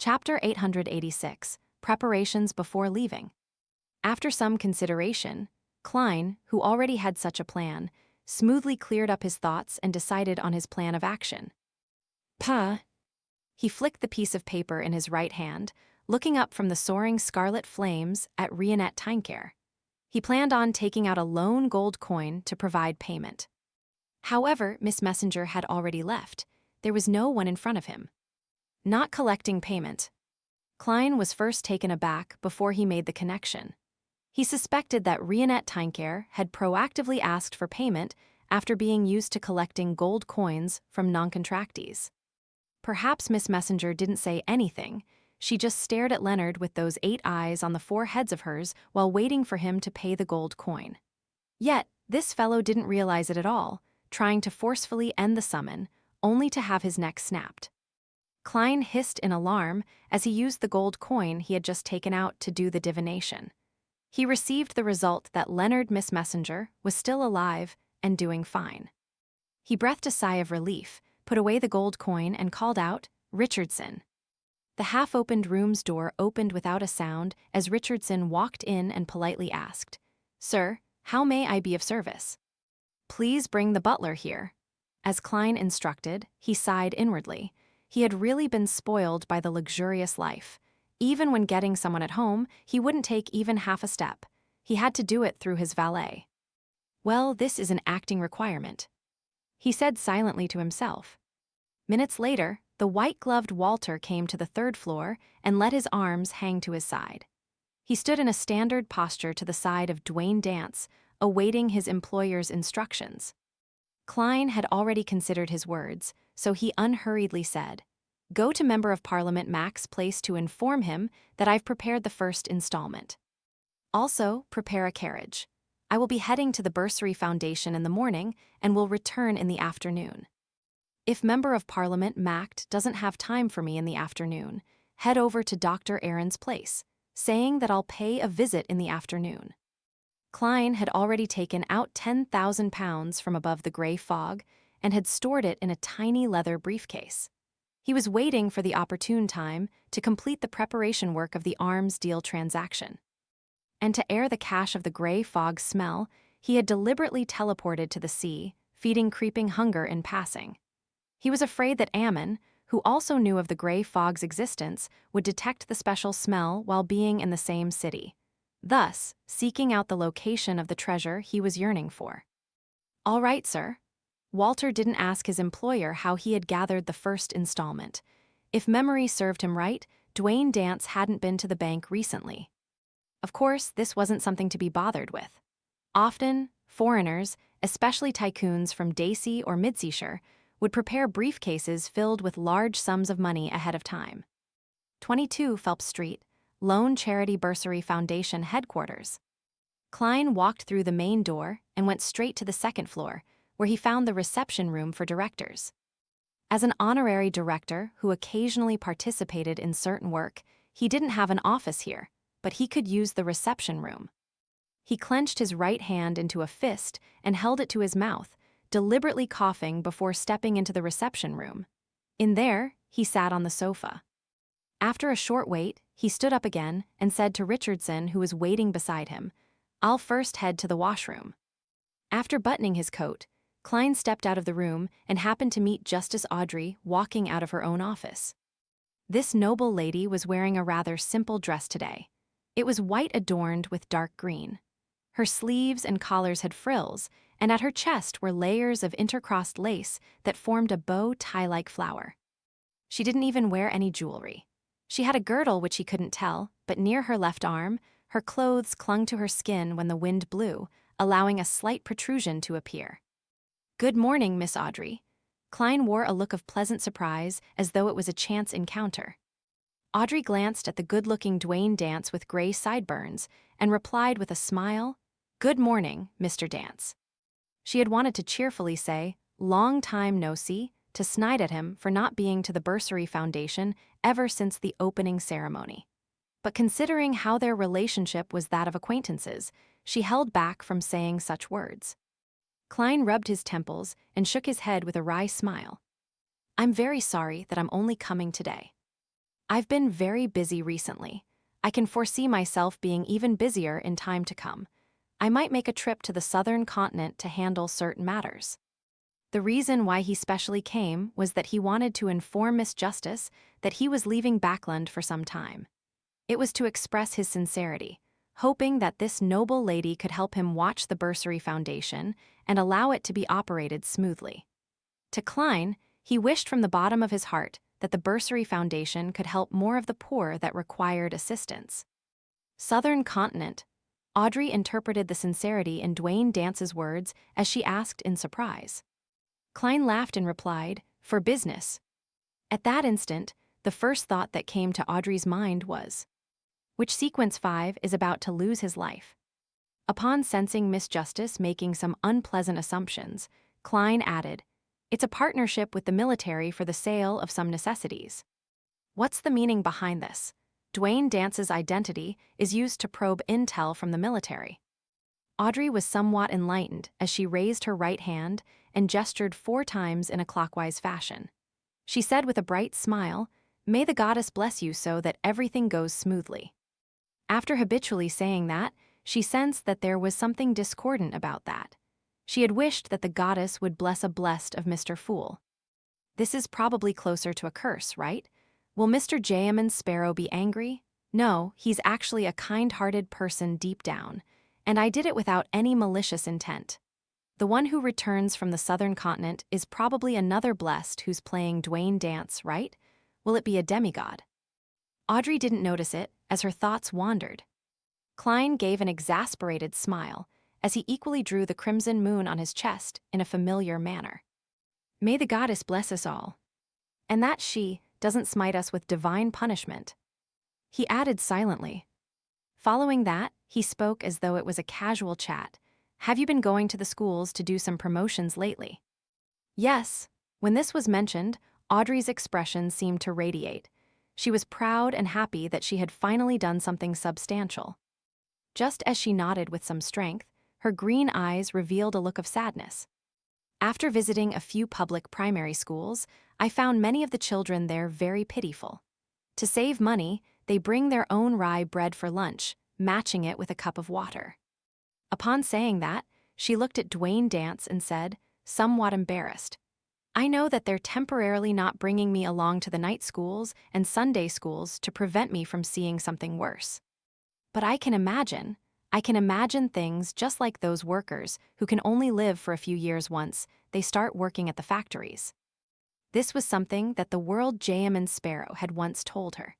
Chapter 886, Preparations Before Leaving. After some consideration, Klein, who already had such a plan, smoothly cleared up his thoughts and decided on his plan of action. Puh! He flicked the piece of paper in his right hand, looking up from the soaring scarlet flames at Rionette Tynecare. He planned on taking out a lone gold coin to provide payment. However, Miss Messenger had already left. There was no one in front of him. Not collecting payment. Klein was first taken aback before he made the connection. He suspected that Rionette Tynecare had proactively asked for payment after being used to collecting gold coins from non-contractees. Perhaps Miss Messenger didn't say anything. She just stared at Leonard with those 8 eyes on the 4 heads of hers while waiting for him to pay the gold coin. Yet, this fellow didn't realize it at all, trying to forcefully end the summon, only to have his neck snapped. Klein hissed in alarm as he used the gold coin he had just taken out to do the divination. He received the result that Leonard Miss Messenger was still alive and doing fine. He breathed a sigh of relief, put away the gold coin, and called out, "Richardson." The half-opened room's door opened without a sound as Richardson walked in and politely asked, "Sir, how may I be of service?" "Please bring the butler here." As Klein instructed, he sighed inwardly. He had really been spoiled by the luxurious life. Even when getting someone at home, he wouldn't take even half a step. He had to do it through his valet. "Well, this is an acting requirement," he said silently to himself. Minutes later, the white-gloved Walter came to the 3rd floor and let his arms hang to his side. He stood in a standard posture to the side of Dwayne Dance, awaiting his employer's instructions. Klein had already considered his words, so he unhurriedly said, "Go to Member of Parliament Mac's place to inform him that I've prepared the first installment. Also, prepare a carriage. I will be heading to the Bursary Foundation in the morning and will return in the afternoon. If Member of Parliament Mac doesn't have time for me in the afternoon, head over to Dr. Aaron's place, saying that I'll pay a visit in the afternoon." Klein had already taken out £10,000 from above the gray fog and had stored it in a tiny leather briefcase. He was waiting for the opportune time to complete the preparation work of the arms deal transaction. And to air the cache of the gray fog smell, he had deliberately teleported to the sea, feeding creeping hunger in passing. He was afraid that Ammon, who also knew of the gray fog's existence, would detect the special smell while being in the same city, thus seeking out the location of the treasure he was yearning for. "All right, sir." Walter didn't ask his employer how he had gathered the first installment. If memory served him right, Dwayne Dance hadn't been to the bank recently. Of course, this wasn't something to be bothered with. Often, foreigners, especially tycoons from Dacey or Midseashire, would prepare briefcases filled with large sums of money ahead of time. 22 Phelps Street, Lone Charity Bursary Foundation headquarters. Klein walked through the main door and went straight to the 2nd floor, where he found the reception room for directors. As an honorary director who occasionally participated in certain work, he didn't have an office here, but he could use the reception room. He clenched his right hand into a fist and held it to his mouth, deliberately coughing before stepping into the reception room. In there, he sat on the sofa. After a short wait, he stood up again and said to Richardson, who was waiting beside him, "I'll first head to the washroom." After buttoning his coat, Klein stepped out of the room and happened to meet Justice Audrey walking out of her own office. This noble lady was wearing a rather simple dress today. It was white adorned with dark green. Her sleeves and collars had frills, and at her chest were layers of intercrossed lace that formed a bow tie-like flower. She didn't even wear any jewelry. She had a girdle which he couldn't tell, but near her left arm, her clothes clung to her skin when the wind blew, allowing a slight protrusion to appear. "Good morning, Miss Audrey." Klein wore a look of pleasant surprise as though it was a chance encounter. Audrey glanced at the good-looking Dwayne Dance with gray sideburns and replied with a smile, "Good morning, Mr. Dance." She had wanted to cheerfully say, "Long time no see," to snide at him for not being to the Bursary Foundation ever since the opening ceremony. But considering how their relationship was that of acquaintances, she held back from saying such words. Klein rubbed his temples and shook his head with a wry smile. "I'm very sorry that I'm only coming today. I've been very busy recently. I can foresee myself being even busier in time to come. I might make a trip to the southern continent to handle certain matters. The reason why he specially came was that he wanted to inform Miss Justice that he was leaving Backland for some time. It was to express his sincerity, hoping that this noble lady could help him watch the Bursary Foundation and allow it to be operated smoothly. To Klein, he wished from the bottom of his heart that the Bursary Foundation could help more of the poor that required assistance. Southern Continent. Audrey interpreted the sincerity in Dwayne Dance's words as she asked in surprise. Klein laughed and replied, "For business." At that instant, the first thought that came to Audrey's mind was, which Sequence 5 is about to lose his life? Upon sensing Miss Justice making some unpleasant assumptions, Klein added, "It's a partnership with the military for the sale of some necessities." What's the meaning behind this? Dwayne Dance's identity is used to probe intel from the military. Audrey was somewhat enlightened as she raised her right hand and gestured 4 times in a clockwise fashion. She said with a bright smile, "May the goddess bless you so that everything goes smoothly." After habitually saying that, she sensed that there was something discordant about that. She had wished that the goddess would bless a blessed of Mr. Fool. This is probably closer to a curse, right? Will Mr. Jayaman Sparrow be angry? No, he's actually a kind-hearted person deep down, and I did it without any malicious intent. The one who returns from the southern continent is probably another blessed who's playing Dwayne Dance, right? Will it be a demigod? Audrey didn't notice it as her thoughts wandered. Klein gave an exasperated smile as he equally drew the crimson moon on his chest in a familiar manner. May the goddess bless us all, and that she doesn't smite us with divine punishment. He added silently. Following that, he spoke as though it was a casual chat. Have you been going to the schools to do some promotions lately? Yes. When this was mentioned, Audrey's expression seemed to radiate. She was proud and happy that she had finally done something substantial. Just as she nodded with some strength, her green eyes revealed a look of sadness. After visiting a few public primary schools, I found many of the children there very pitiful. To save money, they bring their own rye bread for lunch, matching it with a cup of water. Upon saying that, she looked at Dwayne Dance and said, somewhat embarrassed, I know that they're temporarily not bringing me along to the night schools and Sunday schools to prevent me from seeing something worse. But I can imagine things just like those workers who can only live for a few years once they start working at the factories. This was something that the World Jayaman Sparrow had once told her.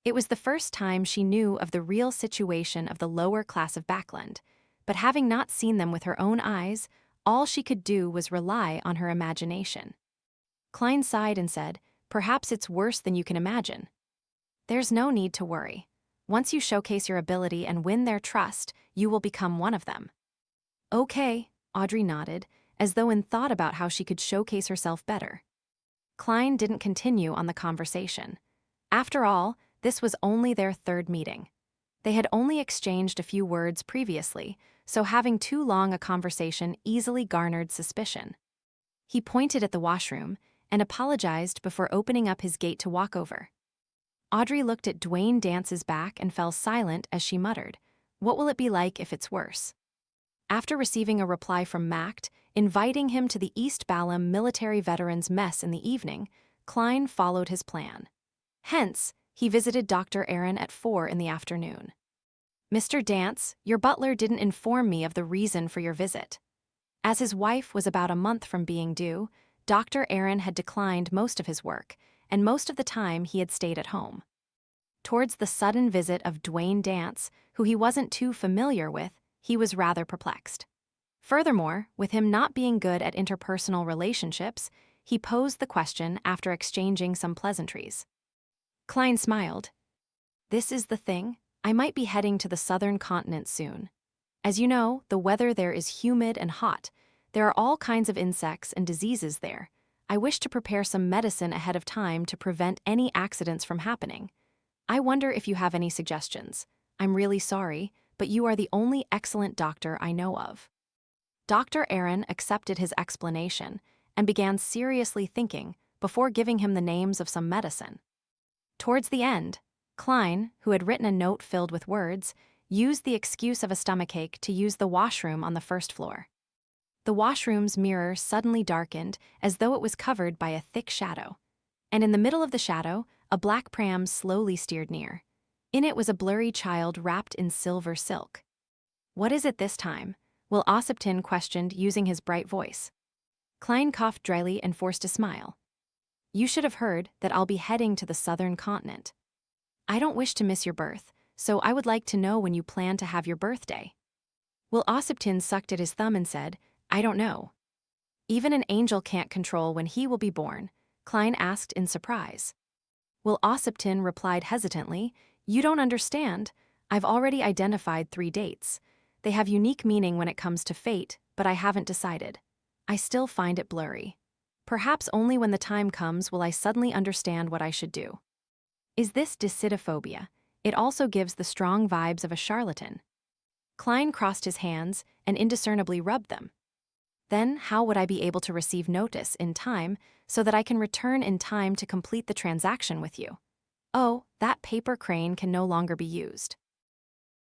It was the first time she knew of the real situation of the lower class of Backland, but having not seen them with her own eyes, all she could do was rely on her imagination. Klein sighed and said, perhaps it's worse than you can imagine. There's no need to worry. Once you showcase your ability and win their trust, you will become one of them. Okay, Audrey nodded, as though in thought about how she could showcase herself better. Klein didn't continue on the conversation. After all, this was only their third meeting. They had only exchanged a few words previously, so having too long a conversation easily garnered suspicion. He pointed at the washroom and apologized before opening up his gate to walk over. Audrey looked at Dwayne Dance's back and fell silent as she muttered, what will it be like if it's worse? After receiving a reply from Macht, inviting him to the East Balam Military Veterans Mess in the evening, Klein followed his plan. Hence, he visited Dr. Aaron at 4 in the afternoon. Mr. Dance, your butler didn't inform me of the reason for your visit. As his wife was about a month from being due, Dr. Aaron had declined most of his work, and most of the time he had stayed at home. Towards the sudden visit of Dwayne Dance, who he wasn't too familiar with, he was rather perplexed. Furthermore, with him not being good at interpersonal relationships, he posed the question after exchanging some pleasantries. Klein smiled. This is the thing, I might be heading to the southern continent soon. As you know, the weather there is humid and hot. There are all kinds of insects and diseases there. I wish to prepare some medicine ahead of time to prevent any accidents from happening. I wonder if you have any suggestions. I'm really sorry, but you are the only excellent doctor I know of. Dr. Aaron accepted his explanation and began seriously thinking before giving him the names of some medicine. Towards the end, Klein, who had written a note filled with words, used the excuse of a stomachache to use the washroom on the first floor. The washroom's mirror suddenly darkened as though it was covered by a thick shadow. And in the middle of the shadow, a black pram slowly steered near. In it was a blurry child wrapped in silver silk. "What is it this time?" Will Ossipton questioned using his bright voice. Klein coughed dryly and forced a smile. "You should have heard that I'll be heading to the southern continent. I don't wish to miss your birth, so I would like to know when you plan to have your birthday." Will Ossipton sucked at his thumb and said, "I don't know." "Even an angel can't control when he will be born," Klein asked in surprise. Will Ossipton replied hesitantly, "You don't understand. I've already identified 3 dates. They have unique meaning when it comes to fate, but I haven't decided. I still find it blurry. Perhaps only when the time comes will I suddenly understand what I should do." Is this decidophobia? It also gives the strong vibes of a charlatan. Klein crossed his hands and indiscernibly rubbed them. "Then how would I be able to receive notice in time so that I can return in time to complete the transaction with you? Oh, that paper crane can no longer be used."